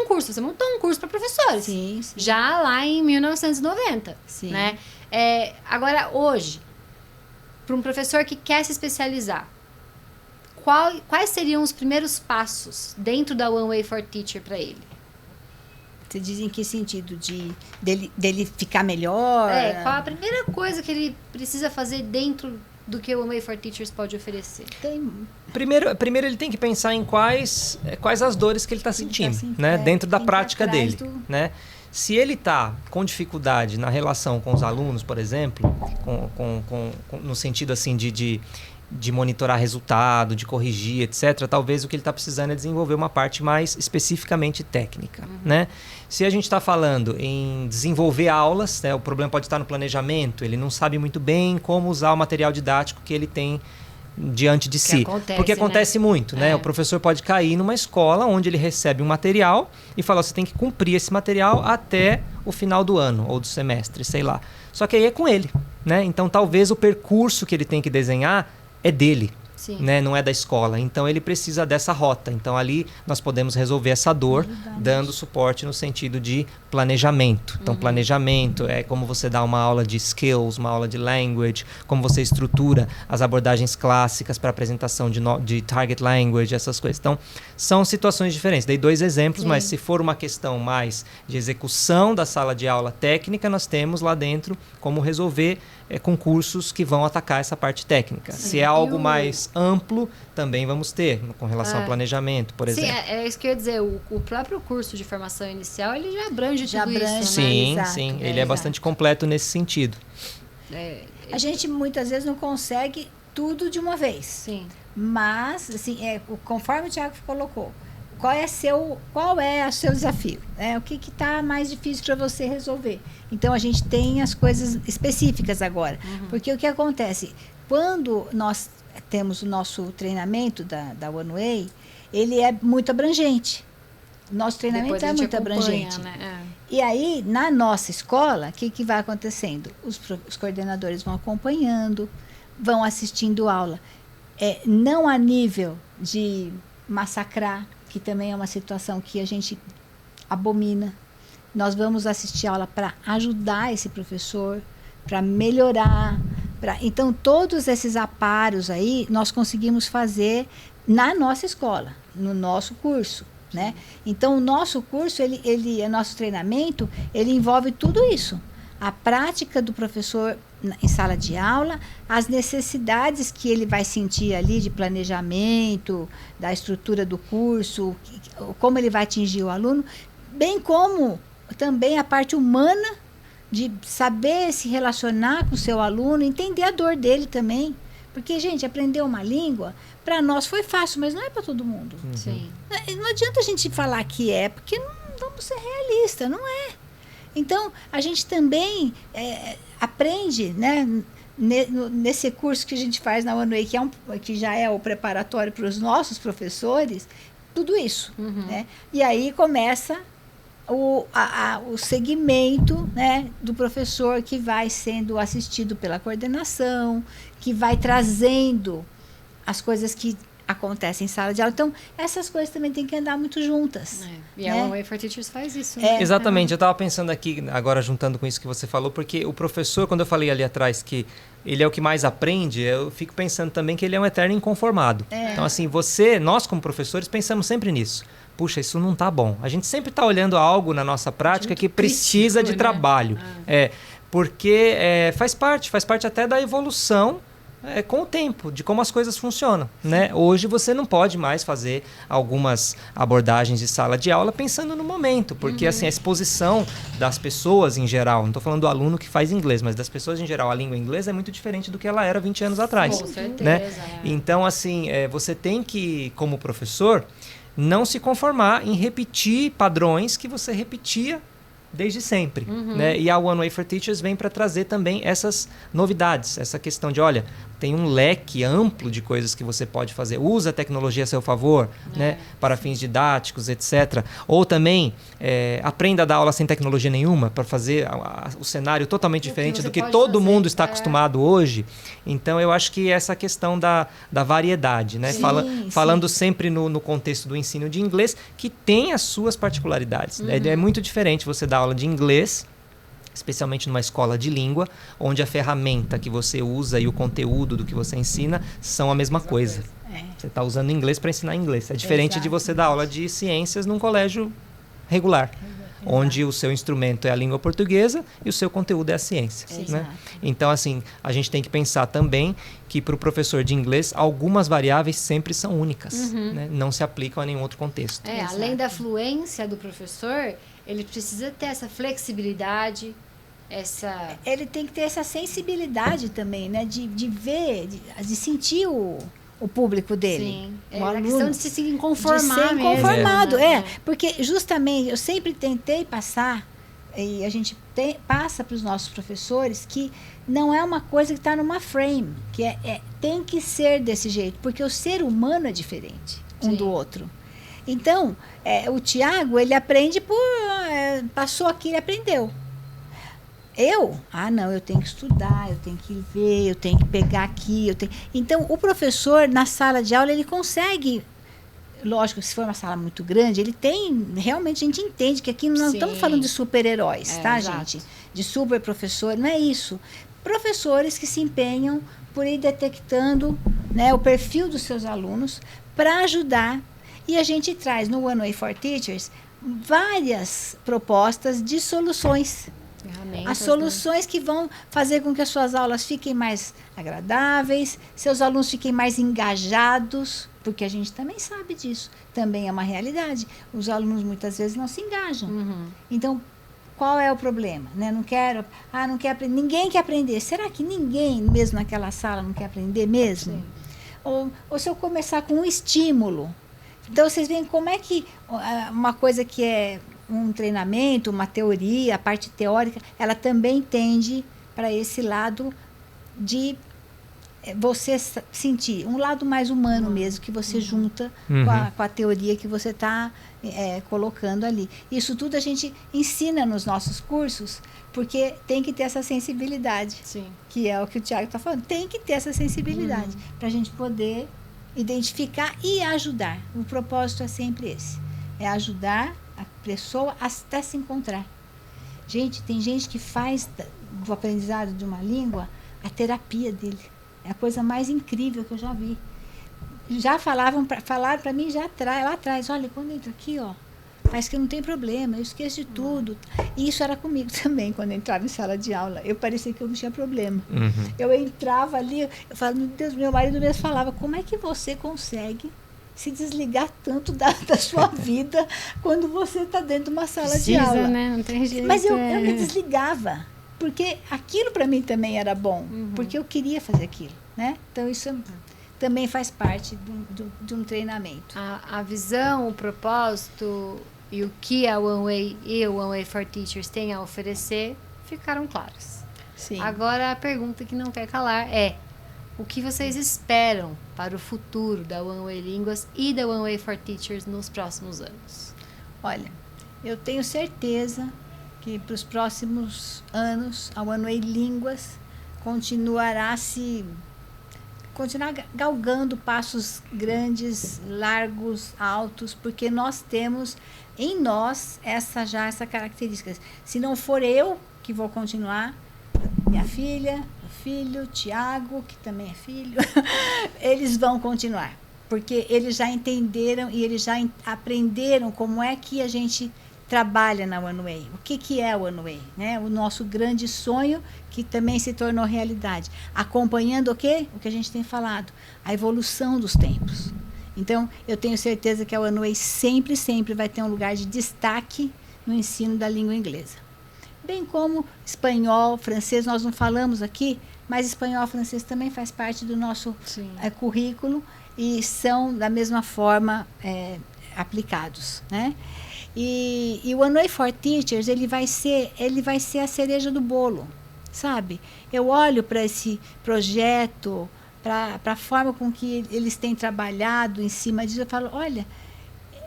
curso. Você montou um curso para professores. Sim. Já lá em 1990. Sim. Né? Agora, hoje, para um professor que quer se especializar, quais seriam os primeiros passos dentro da One Way for Teacher para ele? Você diz em que sentido? Dele ficar melhor? Qual a primeira coisa que ele precisa fazer dentro do que o One Way for Teachers pode oferecer? Primeiro ele tem que pensar em quais as dores que ele está sentindo, né? Dentro da prática dele. Né? Se ele está com dificuldade na relação com os alunos, por exemplo, no sentido assim de de monitorar resultado, de corrigir, etc., talvez o que ele está precisando é desenvolver uma parte mais especificamente técnica, né? Se a gente está falando em desenvolver aulas, né, o problema pode estar no planejamento, ele não sabe muito bem como usar o material didático que ele tem diante de si. Porque acontece muito, né? O professor pode cair numa escola onde ele recebe um material e fala, você tem que cumprir esse material até o final do ano ou do semestre, sei lá. Só que aí é com ele, né? Então talvez o percurso que ele tem que desenhar é dele, né? Não é da escola. Então ele precisa dessa rota. Então ali nós podemos resolver essa dor dando suporte no sentido de planejamento. Então planejamento é como você dá uma aula de skills, uma aula de language, como você estrutura as abordagens clássicas para apresentação de target language, essas coisas. Então são situações diferentes. Dei 2 exemplos, mas se for uma questão mais de execução da sala de aula técnica, nós temos lá dentro como resolver concursos que vão atacar essa parte técnica. Se é algo mais amplo, também vamos ter, com relação ao planejamento, por exemplo. Sim, é isso que eu ia dizer. O próprio curso de formação inicial, ele já abrange tudo isso, sim, né? Sim, ele é bastante completo nesse sentido. A gente muitas vezes não consegue tudo de uma vez. Sim. Mas, assim, conforme o Thiago colocou, qual é o seu desafio? O que está mais difícil para você resolver? Então, a gente tem as coisas específicas agora. Porque o que acontece? Quando nós temos o nosso treinamento da One Way, ele é muito abrangente. Nosso treinamento é muito abrangente. Né? E aí, na nossa escola, o que vai acontecendo? Os coordenadores vão acompanhando, vão assistindo aula. Não a nível de massacrar, que também é uma situação que a gente abomina. Nós vamos assistir aula para ajudar esse professor, para melhorar. Então, todos esses aparos aí, nós conseguimos fazer na nossa escola, no nosso curso, né? Então, o nosso curso, o nosso treinamento, ele envolve tudo isso. A prática do professor em sala de aula, as necessidades que ele vai sentir ali de planejamento, da estrutura do curso, como ele vai atingir o aluno, bem como também a parte humana de saber se relacionar com o seu aluno, entender a dor dele também. Porque, gente, aprender uma língua, para nós foi fácil, mas não é para todo mundo. Sim. Não adianta a gente falar que porque não vamos ser realistas, não é. Então, a gente também aprende, né, nesse curso que a gente faz na One Way, que já é o preparatório para os nossos professores, tudo isso. Né? E aí começa o segmento, né, do professor que vai sendo assistido pela coordenação, que vai trazendo as coisas que acontecem em sala de aula. Então, essas coisas também têm que andar muito juntas. E a One Way for Teachers faz isso. Né? Exatamente. Eu estava pensando aqui, agora juntando com isso que você falou, porque o professor, quando eu falei ali atrás que ele é o que mais aprende, eu fico pensando também que ele é um eterno inconformado. Então, assim, nós como professores, pensamos sempre nisso. Puxa, isso não está bom. A gente sempre está olhando algo na nossa prática que precisa de trabalho. Porque faz parte até da evolução com o tempo, de como as coisas funcionam, né? Hoje você não pode mais fazer algumas abordagens de sala de aula pensando no momento, porque assim, a exposição das pessoas em geral, não estou falando do aluno que faz inglês, mas das pessoas em geral, a língua inglesa é muito diferente do que ela era 20 anos atrás. Com certeza. Né? Então, assim, você tem que, como professor, não se conformar em repetir padrões que você repetia desde sempre. Né? E a One Way for Teachers vem para trazer também essas novidades, essa questão de, olha, tem um leque amplo de coisas que você pode fazer. Usa a tecnologia a seu favor, né? Para fins didáticos, etc. Ou também aprenda a dar aula sem tecnologia nenhuma, para fazer o cenário totalmente diferente do que todo mundo está acostumado hoje. Então, eu acho que essa questão da variedade, né? Falando sempre no contexto do ensino de inglês, que tem as suas particularidades. É muito diferente você dar aula de inglês, especialmente numa escola de língua, onde a ferramenta que você usa e o conteúdo do que você ensina são a mesma coisa. Você está usando inglês para ensinar inglês. É diferente de você dar aula de ciências num colégio regular, onde o seu instrumento é a língua portuguesa e o seu conteúdo é a ciência. Né? Então, assim, a gente tem que pensar também que para o professor de inglês, algumas variáveis sempre são únicas. Né? Não se aplicam a nenhum outro contexto. Além da fluência do professor, ele precisa ter essa flexibilidade, Ele tem que ter essa sensibilidade também, né? De ver, de sentir o público dele. Sim. O aluno, questão de se conformar de ser conformado, mesmo. Porque justamente eu sempre tentei passar, e a gente passa para os nossos professores, que não é uma coisa que está numa frame, que tem que ser desse jeito, porque o ser humano é diferente um do outro. Então, o Tiago, ele aprende passou aqui, ele aprendeu. Eu tenho que estudar, eu tenho que ver, eu tenho que pegar aqui. Então, o professor, na sala de aula, ele consegue, lógico, se for uma sala muito grande, ele tem, realmente a gente entende que aqui não estamos falando de super-heróis, tá, gente? De super professor, não é isso. Professores que se empenham por ir detectando, né, o perfil dos seus alunos para ajudar. E a gente traz no One Way for Teachers várias propostas de soluções. As soluções que vão fazer com que as suas aulas fiquem mais agradáveis, seus alunos fiquem mais engajados, porque a gente também sabe disso, também é uma realidade. Os alunos muitas vezes não se engajam. Então, qual é o problema? Né? Não quer aprender. Ninguém quer aprender. Será que ninguém, mesmo naquela sala, não quer aprender mesmo? Ou se eu começar com um estímulo. Então, vocês veem como é que uma coisa que é um treinamento, uma teoria, a parte teórica, ela também tende para esse lado de você sentir um lado mais humano mesmo, que você junta com a teoria que você está colocando ali. Isso tudo a gente ensina nos nossos cursos, porque tem que ter essa sensibilidade, que é o que o Tiago está falando. Tem que ter essa sensibilidade para a gente poder identificar e ajudar. O propósito é sempre esse, é ajudar a pessoa até se encontrar. Gente, tem gente que faz do aprendizado de uma língua a terapia dele. É a coisa mais incrível que eu já vi. Já falaram para mim lá atrás, olha, quando eu entro aqui, parece que não tem problema, eu esqueço de tudo. E isso era comigo também, quando eu entrava em sala de aula. Eu parecia que eu não tinha problema. Eu entrava ali, eu falava, meu Deus, meu marido mesmo falava, como é que você consegue se desligar tanto da sua vida quando você está dentro de uma sala de aula? Né? Não tem jeito. Mas eu me desligava, porque aquilo para mim também era bom, porque eu queria fazer aquilo, né? Então isso também faz parte de um treinamento. A visão, o propósito e o que a One Way e o One Way for Teachers têm a oferecer ficaram claros. Sim. Agora a pergunta que não quer calar é: o que vocês esperam para o futuro da One Way Línguas e da One Way for Teachers nos próximos anos? Olha, eu tenho certeza que para os próximos anos a One Way Línguas continuar galgando passos grandes, largos, altos, porque nós temos em nós essa característica. Se não for eu que vou continuar, minha filha, meu filho, Tiago, que também é filho, eles vão continuar, porque eles já entenderam e eles já aprenderam como é que a gente trabalha na One Way. O que é a One Way? Né? O nosso grande sonho, que também se tornou realidade. Acompanhando o quê? O que a gente tem falado, a evolução dos tempos. Então, eu tenho certeza que a One Way sempre, sempre vai ter um lugar de destaque no ensino da língua inglesa. Bem como espanhol, francês, nós não falamos aqui, mas espanhol e francês também faz parte do nosso currículo e são da mesma forma aplicados, né? E o One Way for Teachers, ele vai ser a cereja do bolo, sabe? Eu olho para esse projeto, para a forma com que eles têm trabalhado em cima disso, eu falo, olha,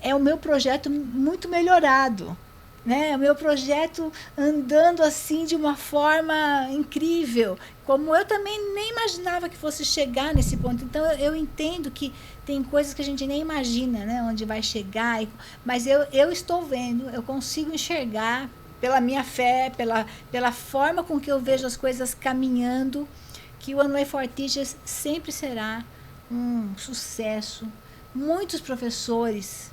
é o meu projeto muito melhorado, né? O meu projeto andando assim de uma forma incrível, como eu também nem imaginava que fosse chegar nesse ponto. Então eu entendo que tem coisas que a gente nem imagina, né, onde vai chegar, mas eu estou vendo, eu consigo enxergar pela minha fé, pela forma com que eu vejo as coisas caminhando, que o One Way for Teachers sempre será um sucesso. Muitos professores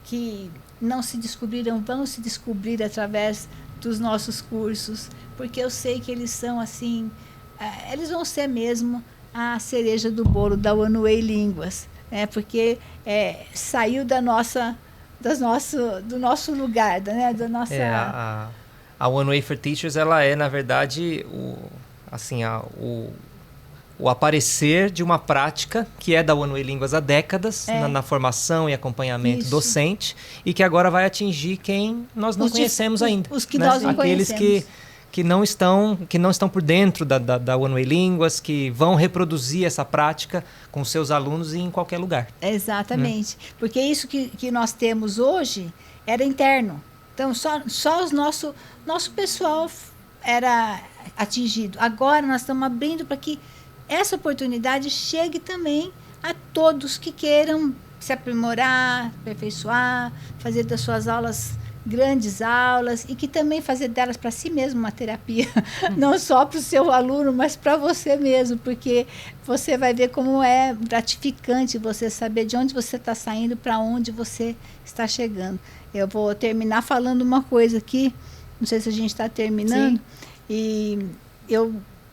que não se descobriram vão se descobrir através dos nossos cursos, porque eu sei que eles são assim, eles vão ser mesmo a cereja do bolo da One Way Línguas, né? Porque saiu do nosso lugar, né? Da nossa... A One Way for Teachers, ela é, na verdade, o aparecer de uma prática que é da One Way Línguas há décadas, na formação e acompanhamento docente, e que agora vai atingir quem nós não conhecemos ainda. Os que nós não conhecemos. Aqueles que não estão por dentro da One Way Línguas, que vão reproduzir essa prática com seus alunos em qualquer lugar. Exatamente. Porque isso que nós temos hoje era interno. Então, só o nosso pessoal era atingido. Agora nós estamos abrindo para que essa oportunidade chegue também a todos que queiram se aprimorar, aperfeiçoar, fazer das suas aulas grandes aulas e que também fazer delas para si mesmo uma terapia, não só para o seu aluno, mas para você mesmo, porque você vai ver como é gratificante você saber de onde você está saindo, para onde você está chegando. Eu vou terminar falando uma coisa aqui, não sei se a gente está terminando, sim, e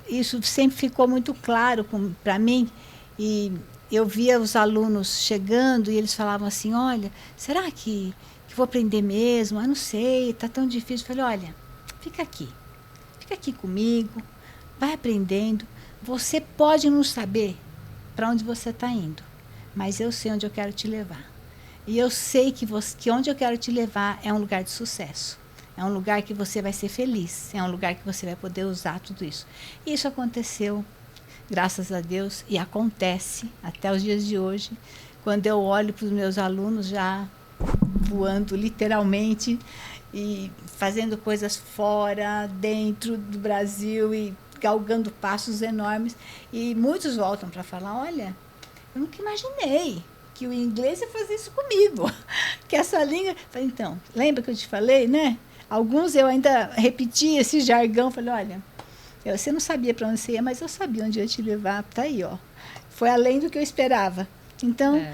isso sempre ficou muito claro para mim, e eu via os alunos chegando e eles falavam assim, olha, será que vou aprender mesmo? Eu não sei, está tão difícil. Eu falei, olha, fica aqui comigo, vai aprendendo. Você pode não saber para onde você está indo, mas eu sei onde eu quero te levar. E eu sei que onde eu quero te levar é um lugar de sucesso. É um lugar que você vai ser feliz, é um lugar que você vai poder usar tudo isso. E isso aconteceu, graças a Deus, e acontece até os dias de hoje, quando eu olho para os meus alunos já voando literalmente e fazendo coisas fora, dentro do Brasil e galgando passos enormes. E muitos voltam para falar, olha, eu nunca imaginei que o inglês ia fazer isso comigo, que essa língua... Falei, então, lembra que eu te falei, né? Alguns eu ainda repeti esse jargão, falei, olha, você não sabia para onde você ia, mas eu sabia onde eu ia te levar, tá aí, ó. Foi além do que eu esperava. Então,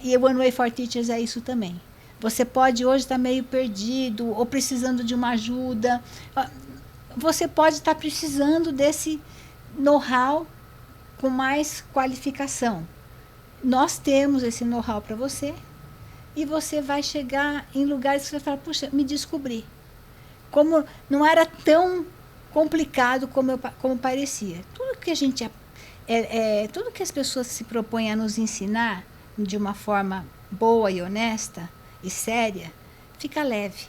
e o One Way for Teachers é isso também. Você pode hoje estar meio perdido ou precisando de uma ajuda. Você pode estar precisando desse know-how com mais qualificação. Nós temos esse know-how para você e você vai chegar em lugares que você vai falar, puxa, me descobri. Como não era tão complicado como parecia. Tudo que a gente tudo que as pessoas se propõem a nos ensinar de uma forma boa e honesta e séria, fica leve.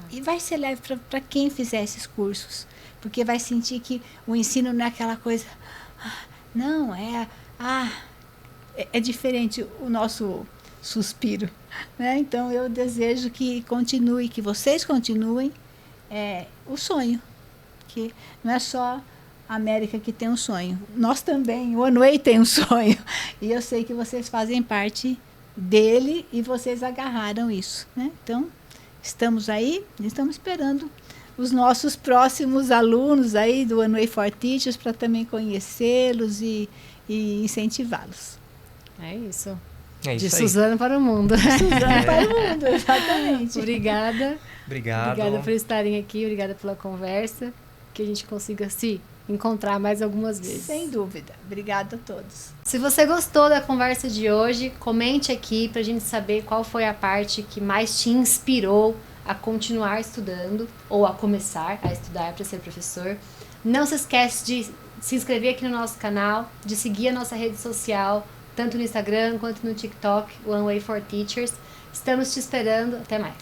E vai ser leve para quem fizer esses cursos, porque vai sentir que o ensino não é aquela coisa, não, é diferente o nosso suspiro, né? Então eu desejo que vocês continuem o sonho, que não é só a América que tem um sonho, nós também, o One Way tem um sonho, e eu sei que vocês fazem parte dele e vocês agarraram isso, né? Então, estamos esperando os nossos próximos alunos aí do One Way for Teachers para também conhecê-los e incentivá-los. É isso. É isso de aí. Suzana para o mundo. Suzana para o mundo, exatamente. Obrigada. Obrigada por estarem aqui, obrigada pela conversa, que a gente consiga se encontrar mais algumas vezes. Sem dúvida. Obrigada a todos. Se você gostou da conversa de hoje, comente aqui para a gente saber qual foi a parte que mais te inspirou a continuar estudando ou a começar a estudar para ser professor. Não se esquece de se inscrever aqui no nosso canal, de seguir a nossa rede social, tanto no Instagram quanto no TikTok, One Way for Teachers. Estamos te esperando. Até mais.